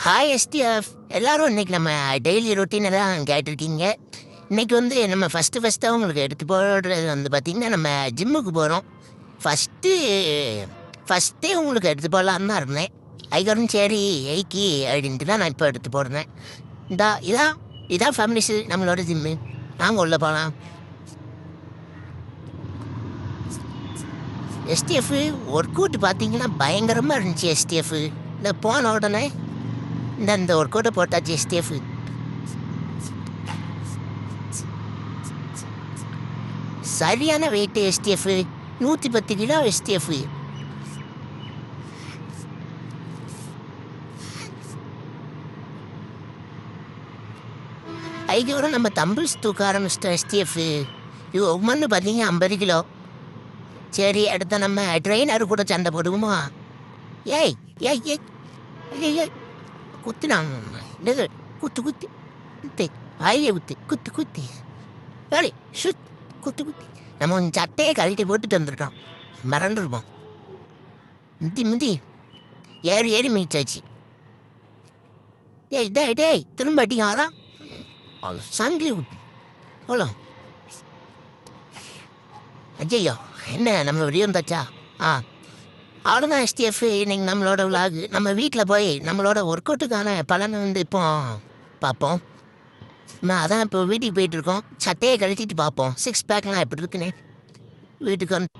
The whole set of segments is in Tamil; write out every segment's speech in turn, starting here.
ஹாய் எஸ்டிஎஃப் எல்லாரும் இன்னைக்கு நம்ம டெய்லி ரொட்டீனை தான் கேட்டிருக்கீங்க. இன்னைக்கு நம்ம ஃபஸ்ட்டாக உங்களுக்கு எடுத்து போடுறது பார்த்திங்கன்னா நம்ம ஜிம்முக்கு போகிறோம். ஃபஸ்ட்டே உங்களுக்கு எடுத்து போடலான்னு தான் இருந்தேன். ஐகரும் சரி எய்க்கி அப்படின்ட்டு தான் நான் இப்போ எடுத்து போடுறேன். இதான் ஃபேமிலிஸு நம்மளோட ஜிம்மு. நாங்கள் உள்ள போகலாம். எஸ்டிஎஃப் ஒர்க் அவுட் பார்த்தீங்கன்னா பயங்கரமாக இருந்துச்சு. எஸ்டிஎஃப் இந்த போன உடனே இந்த ஒர்க் அவுட்டை போட்டாச்சு. எஸ்டிஎஃப் சரியான வெயிட்டு. SDF 110 kilo. எஸ்டிஎஃப் அதுக்கப்புறம் நம்ம தம்பிள்ஸ் தூக்க ஆரம்பிச்சிட்டோம். எஸ்டிஎஃப் இது ஒவ்வொன்று பார்த்தீங்கன்னா 50 கிலோ. சரி, அடுத்த நம்ம ட்ரெயினர் கூட சண்டை போடுவோமா? ஏய் ஏய் ஏய் ஏய் ஏய் குத்துனாங்க. குத்து குத்தி குத்து ஆயிலே குத்து குத்தி வேலை சுத் குத்து நம்ம சட்டையை கழட்டி போட்டுட்டு வந்துருக்கோம். மறந்துருப்போம். முந்தி ஏறி மீச்சாச்சு. டேய் திரும்ப அடிக்காதான் சங்கிலி விட்டு அவ்வளோ. ஐயோ, என்ன நம்ம வெளியே வந்தாச்சா? அவ்வளோதான் எஸ்டிஎஃப். இன்னைக்கு நம்மளோட விலாகு. நம்ம வீட்டில் போய் நம்மளோட ஒர்க் அவுட்டுக்கான பலனை இப்போ பார்ப்போம். அதான் இப்போ வீட்டுக்கு போயிட்டுருக்கோம். சட்டையை கழிச்சிட்டு பார்ப்போம் 6 பேக்லாம் எப்படி இருக்குன்னு. வீட்டுக்கு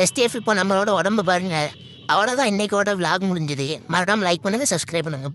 எஸ்டிஎஃப் இப்போ நம்மளோட உடம்பு பாருங்கள். அவ்வளோதான் இன்னைக்கோட விலாக் முடிஞ்சது. மறக்காமல் லைக் பண்ணுங்கள், சப்ஸ்கிரைப் பண்ணுங்கள்.